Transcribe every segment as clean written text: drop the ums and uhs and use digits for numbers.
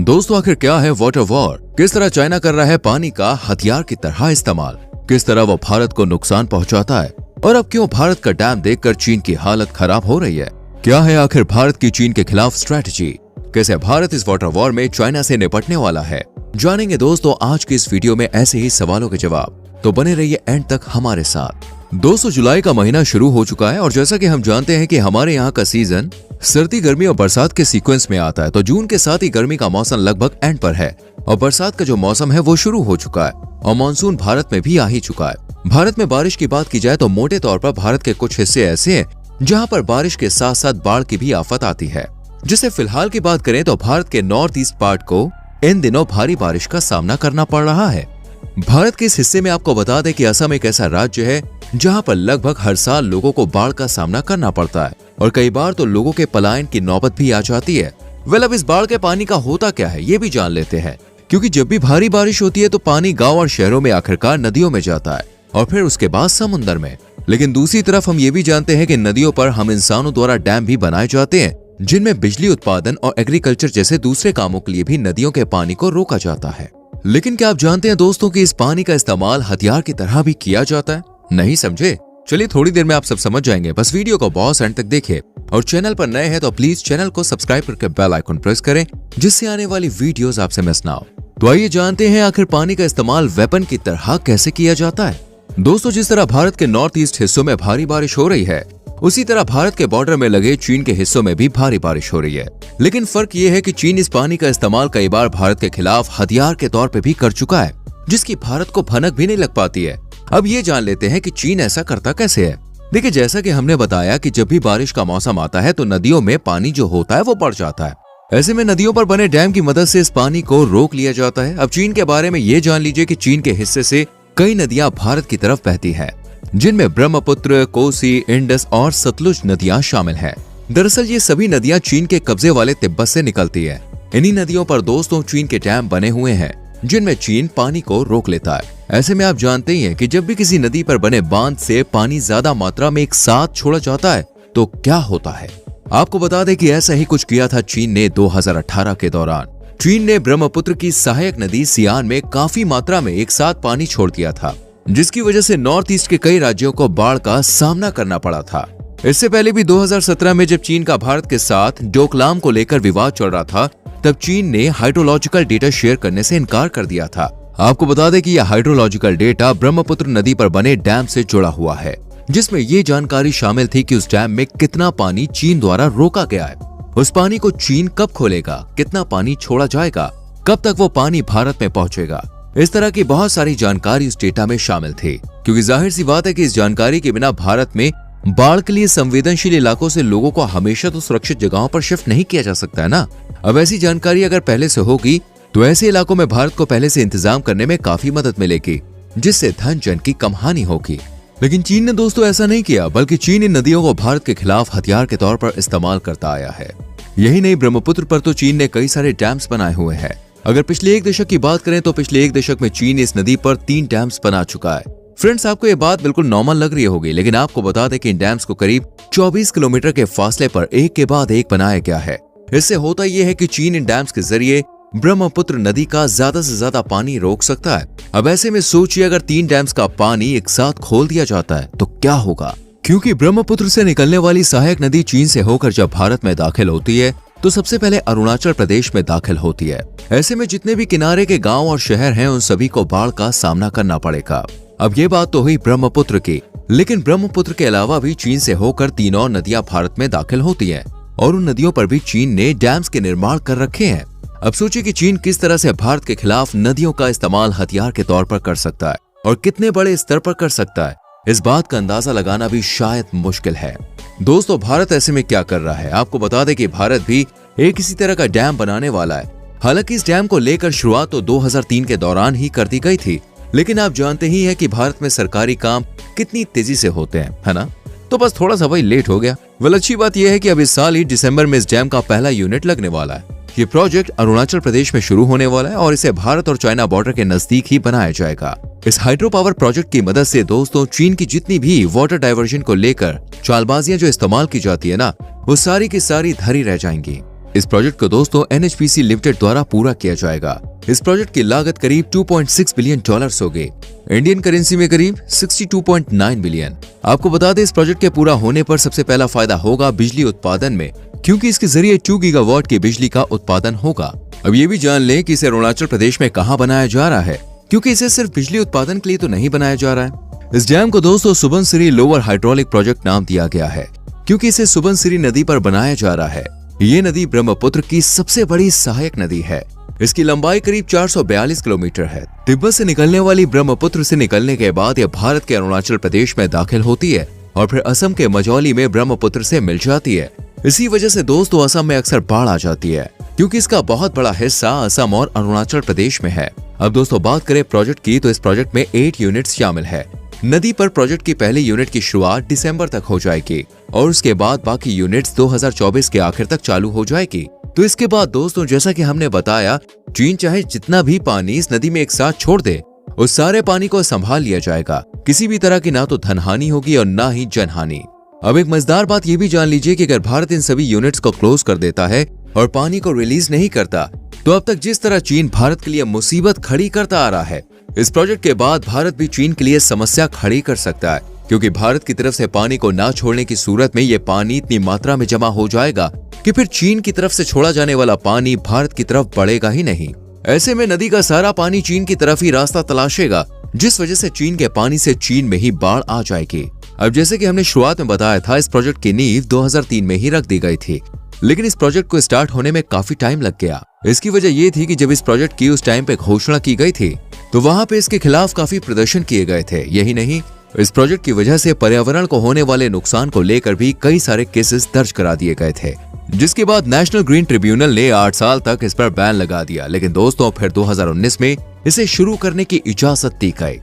दोस्तों आखिर क्या है वाटर वॉर, किस तरह चाइना कर रहा है पानी का हथियार की तरह इस्तेमाल, किस तरह वो भारत को नुकसान पहुंचाता है और अब क्यों भारत का डैम देखकर चीन की हालत खराब हो रही है। क्या है आखिर भारत की चीन के खिलाफ स्ट्रेटजी, कैसे भारत इस वाटर वॉर में चाइना से निपटने वाला है, जानेंगे दोस्तों आज की इस वीडियो में ऐसे ही सवालों के जवाब। तो बने रहिए एंड तक हमारे साथ। दोस्तों जुलाई का महीना शुरू हो चुका है और जैसा कि हम जानते हैं कि हमारे यहाँ का सीजन सर्दी, गर्मी और बरसात के सीक्वेंस में आता है। तो जून के साथ ही गर्मी का मौसम लगभग एंड पर है और बरसात का जो मौसम है वो शुरू हो चुका है और मानसून भारत में भी आ ही चुका है। भारत में बारिश की बात की जाए तो मोटे तौर पर भारत के कुछ हिस्से ऐसे हैं जहाँ पर बारिश के साथ साथ बाढ़ की भी आफत आती है। जिसे फिलहाल की बात करें तो भारत के नॉर्थ ईस्ट पार्ट को इन दिनों भारी बारिश का सामना करना पड़ रहा है। भारत के इस हिस्से में आपको बता दें कि असम एक ऐसा राज्य है जहां पर लगभग हर साल लोगों को बाढ़ का सामना करना पड़ता है और कई बार तो लोगों के पलायन की नौबत भी आ जाती है। अब इस बाढ़ के पानी का होता क्या है ये भी जान लेते हैं, क्योंकि जब भी भारी बारिश होती है तो पानी गांव और शहरों में आखिरकार नदियों में जाता है और फिर उसके बाद समुद्र में। लेकिन दूसरी तरफ हम ये भी जानते हैं कि नदियों पर हम इंसानों द्वारा डैम भी बनाए जाते हैं जिनमें बिजली उत्पादन और एग्रीकल्चर जैसे दूसरे कामों के लिए भी नदियों के पानी को रोका जाता है। लेकिन क्या आप जानते हैं दोस्तों कि इस पानी का इस्तेमाल हथियार की तरह भी किया जाता है? नहीं समझे? चलिए थोड़ी देर में आप सब समझ जाएंगे, बस वीडियो को बहुत एंड तक देखिए और चैनल पर नए हैं तो प्लीज चैनल को सब्सक्राइब करके बेल आइकन प्रेस करें जिससे आने वाली वीडियोस आपसे मिस ना हो। तो आइए जानते हैं आखिर पानी का इस्तेमाल वेपन की तरह कैसे किया जाता है। दोस्तों जिस तरह भारत के नॉर्थ ईस्ट हिस्सों में भारी बारिश हो रही है उसी तरह भारत के बॉर्डर में लगे चीन के हिस्सों में भी भारी बारिश हो रही है। लेकिन फर्क ये है कि चीन इस पानी का इस्तेमाल कई बार भारत के खिलाफ हथियार के तौर पे भी कर चुका है जिसकी भारत को भनक भी नहीं लग पाती है। अब ये जान लेते हैं कि चीन ऐसा करता कैसे है। देखिए जैसा कि हमने बताया कि जब भी बारिश का मौसम आता है तो नदियों में पानी जो होता है वो बढ़ जाता है। ऐसे में नदियों पर बने डैम की मदद से इस पानी को रोक लिया जाता है। अब चीन के बारे में ये जान लीजिए कि चीन के हिस्से से कई नदियां भारत की तरफ बहती है जिनमें ब्रह्मपुत्र, कोसी, इंडस और सतलुज नदियां शामिल हैं। दरअसल ये सभी नदियां चीन के कब्जे वाले तिब्बत से निकलती है। इन्हीं नदियों पर दोस्तों चीन के डैम बने हुए हैं जिनमें चीन पानी को रोक लेता है। ऐसे में आप जानते ही हैं कि जब भी किसी नदी पर बने बांध से पानी ज्यादा मात्रा में एक साथ छोड़ा जाता है तो क्या होता है। आपको बता दें कि ऐसा ही कुछ किया था चीन ने 2018 के दौरान। चीन ने ब्रह्मपुत्र की सहायक नदी सियान में काफी मात्रा में एक साथ पानी छोड़ दिया था जिसकी वजह से नॉर्थ ईस्ट के कई राज्यों को बाढ़ का सामना करना पड़ा था। इससे पहले भी 2017 में जब चीन का भारत के साथ डोकलाम को लेकर विवाद चल रहा था तब चीन ने हाइड्रोलॉजिकल डेटा शेयर करने से इनकार कर दिया था। आपको बता दें कि यह हाइड्रोलॉजिकल डेटा ब्रह्मपुत्र नदी पर बने डैम से जुड़ा हुआ है जिसमें ये जानकारी शामिल थी कि उस डैम में कितना पानी चीन द्वारा रोका गया है, उस पानी को चीन कब खोलेगा, कितना पानी छोड़ा जाएगा, कब तक वो पानी भारत में पहुंचेगा। इस तरह की बहुत सारी जानकारी उस डेटा में शामिल थी, क्योंकि जाहिर सी बात है कि इस जानकारी के बिना भारत में बाढ़ के लिए संवेदनशील इलाकों से लोगों को हमेशा तो सुरक्षित जगहों पर शिफ्ट नहीं किया जा सकता है ना। अब ऐसी जानकारी अगर पहले से होगी तो ऐसे इलाकों में भारत को पहले से इंतजाम करने में काफी मदद मिलेगी जिससे धन जन की कम हानि होगी। लेकिन चीन ने दोस्तों ऐसा नहीं किया, बल्कि चीन इन नदियों को भारत के खिलाफ हथियार के तौर पर इस्तेमाल करता आया है। यही नहीं, ब्रह्मपुत्र पर तो चीन ने कई सारे डैम्स बनाए हुए हैं। अगर पिछले एक दशक की बात करें तो पिछले एक दशक में चीन इस नदी पर 3 डैम्स बना चुका है। फ्रेंड्स आपको ये बात बिल्कुल नॉर्मल लग रही होगी, लेकिन आपको बता दें कि इन डैम्स को करीब 24 किलोमीटर के फासले पर एक के बाद एक बनाया गया है। इससे होता यह है कि चीन इन डैम्स के जरिए ब्रह्मपुत्र नदी का ज्यादा से ज्यादा पानी रोक सकता है। अब ऐसे में सोचिए अगर 3 डैम्स का पानी एक साथ खोल दिया जाता है तो क्या होगा। क्योंकि ब्रह्मपुत्र से निकलने वाली सहायक नदी चीन से होकर जब भारत में दाखिल होती है तो सबसे पहले अरुणाचल प्रदेश में दाखिल होती है। ऐसे में जितने भी किनारे के गांव और शहर हैं उन सभी को बाढ़ का सामना करना पड़ेगा। अब ये बात तो हुई ब्रह्मपुत्र की, लेकिन ब्रह्मपुत्र के अलावा भी चीन से होकर 3 और नदियां भारत में दाखिल होती हैं और उन नदियों पर भी चीन ने डैम्स के निर्माण कर रखे हैं। अब सोचिए कि चीन किस तरह से भारत के खिलाफ नदियों का इस्तेमाल हथियार के तौर पर कर सकता है और कितने बड़े स्तर पर कर सकता है। इस बात का अंदाजा लगाना भी शायद मुश्किल है। दोस्तों भारत ऐसे में क्या कर रहा है, आपको बता दें कि भारत भी एक इसी तरह का डैम बनाने वाला है। हालांकि इस डैम को लेकर शुरुआत तो 2003 के दौरान ही कर दी गई थी, लेकिन आप जानते ही हैं कि भारत में सरकारी काम कितनी तेजी से होते हैं, है ना। तो बस थोड़ा सा वही लेट हो गया। अच्छी बात यह है कि अब इस साल ही दिसंबर में इस डैम का पहला यूनिट लगने वाला है। ये प्रोजेक्ट अरुणाचल प्रदेश में शुरू होने वाला है और इसे भारत और चाइना बॉर्डर के नजदीक ही बनाया जाएगा। इस हाइड्रो पावर प्रोजेक्ट की मदद से दोस्तों चीन की जितनी भी वाटर डाइवर्जन को लेकर चालबाजियां जो इस्तेमाल की जाती है ना, वो सारी की सारी धरी रह जाएंगी। इस प्रोजेक्ट को दोस्तों NHPC लिमिटेड द्वारा पूरा किया जाएगा। इस प्रोजेक्ट की लागत करीब $2.6 बिलियन होगी, इंडियन करेंसी में करीब 62.9 बिलियन। आपको बता दें, इस प्रोजेक्ट के पूरा होने पर सबसे पहला फायदा होगा बिजली उत्पादन में, क्योंकि इसके जरिए 2 गीगावाट की बिजली का उत्पादन होगा। अब ये भी जान लें कि इसे अरुणाचल प्रदेश में कहाँ बनाया जा रहा है, क्योंकि इसे सिर्फ बिजली उत्पादन के लिए तो नहीं बनाया जा रहा है। इस डैम को दोस्तों सुबनसिरी लोअर हाइड्रोलिक प्रोजेक्ट नाम दिया गया है, क्योंकि इसे सुबनसिरी नदी पर बनाया जा रहा है। ये नदी ब्रह्मपुत्र की सबसे बड़ी सहायक नदी है। इसकी लंबाई करीब 442 किलोमीटर है। तिब्बत से निकलने वाली ब्रह्मपुत्र से निकलने के बाद यह भारत के अरुणाचल प्रदेश में दाखिल होती है और फिर असम के मजौली में ब्रह्मपुत्र से मिल जाती है। इसी वजह से दोस्तों असम में अक्सर बाढ़ आ जाती है, क्योंकि इसका बहुत बड़ा हिस्सा असम और अरुणाचल प्रदेश में है। अब दोस्तों बात करें प्रोजेक्ट की, तो इस प्रोजेक्ट में 8 यूनिट्स शामिल है। नदी पर प्रोजेक्ट की पहली यूनिट की शुरुआत दिसंबर तक हो जाएगी और उसके बाद बाकी यूनिट्स 2024 के आखिर तक चालू हो जाएगी। तो इसके बाद दोस्तों जैसा कि हमने बताया, चीन चाहे जितना भी पानी इस नदी में एक साथ छोड़ दे, उस सारे पानी को संभाल लिया जाएगा। किसी भी तरह की ना तो धन हानि होगी और ना ही जन हानि। अब एक मजेदार बात ये भी जान लीजिए कि अगर भारत इन सभी यूनिट्स को क्लोज कर देता है और पानी को रिलीज नहीं करता, तो अब तक जिस तरह चीन भारत के लिए मुसीबत खड़ी करता आ रहा है, इस प्रोजेक्ट के बाद भारत भी चीन के लिए समस्या खड़ी कर सकता है, क्योंकि भारत की तरफ से पानी को ना छोड़ने की सूरत में ये पानी इतनी मात्रा में जमा हो जाएगा कि फिर चीन की तरफ से छोड़ा जाने वाला पानी भारत की तरफ बढ़ेगा ही नहीं। ऐसे में नदी का सारा पानी चीन की तरफ ही रास्ता तलाशेगा, जिस वजह से चीन के पानी से चीन में ही बाढ़ आ जाएगी। अब जैसे कि हमने शुरुआत में बताया था, इस प्रोजेक्ट की नींव 2003 में ही रख दी गई थी, लेकिन इस प्रोजेक्ट को स्टार्ट होने में काफी टाइम लग गया। इसकी वजह ये थी कि जब इस प्रोजेक्ट की उस टाइम पे घोषणा की गई थी, तो वहां पे इसके खिलाफ काफी प्रदर्शन किए गए थे। यही नहीं, इस प्रोजेक्ट की वजह से पर्यावरण को होने वाले नुकसान को लेकर भी कई सारे केसेस दर्ज करा दिए गए थे, जिसके बाद नेशनल ग्रीन ट्रिब्यूनल ने 8 साल तक इस पर बैन लगा दिया। लेकिन दोस्तों फिर 2019 में इसे शुरू करने की इजाजत दी गई।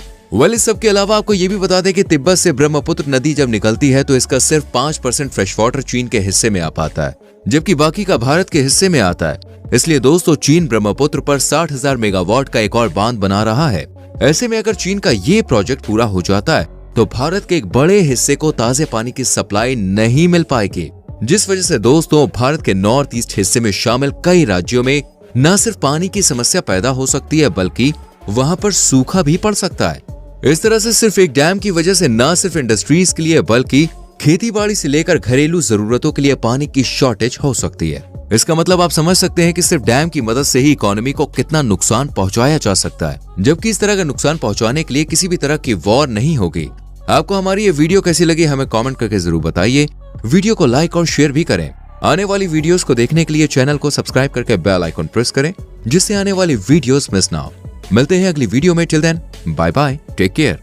इस सब के अलावा आपको ये भी बता दें कि तिब्बत से ब्रह्मपुत्र नदी जब निकलती है तो इसका सिर्फ 5% फ्रेश वाटर चीन के हिस्से में आ पाता है, जबकि बाकी का भारत के हिस्से में आता है। इसलिए दोस्तों चीन ब्रह्मपुत्र पर 60,000 मेगावाट का एक और बांध बना रहा है। ऐसे में अगर चीन का ये प्रोजेक्ट पूरा हो जाता है तो भारत के एक बड़े हिस्से को ताजे पानी की सप्लाई नहीं मिल पाएगी, जिस वजह से दोस्तों भारत के नॉर्थ ईस्ट हिस्से में शामिल कई राज्यों में न सिर्फ पानी की समस्या पैदा हो सकती है, बल्कि वहां पर सूखा भी पड़ सकता है। इस तरह से सिर्फ एक डैम की वजह से न सिर्फ इंडस्ट्रीज के लिए बल्कि खेती बाड़ी से लेकर घरेलू जरूरतों के लिए पानी की शॉर्टेज हो सकती है। इसका मतलब आप समझ सकते हैं कि सिर्फ डैम की मदद से ही इकोनॉमी को कितना नुकसान पहुंचाया जा सकता है, जबकि इस तरह का नुकसान पहुंचाने के लिए किसी भी तरह की वॉर नहीं होगी। आपको हमारी ये वीडियो कैसी लगी हमें कमेंट करके जरूर बताइए। वीडियो को लाइक और शेयर भी करें। आने वाली वीडियोस को देखने के लिए चैनल को सब्सक्राइब करके बेल आइकन प्रेस करें, जिससे आने वाली वीडियोस मिस ना हो। मिलते हैं अगली वीडियो में। Till then bye bye, take care.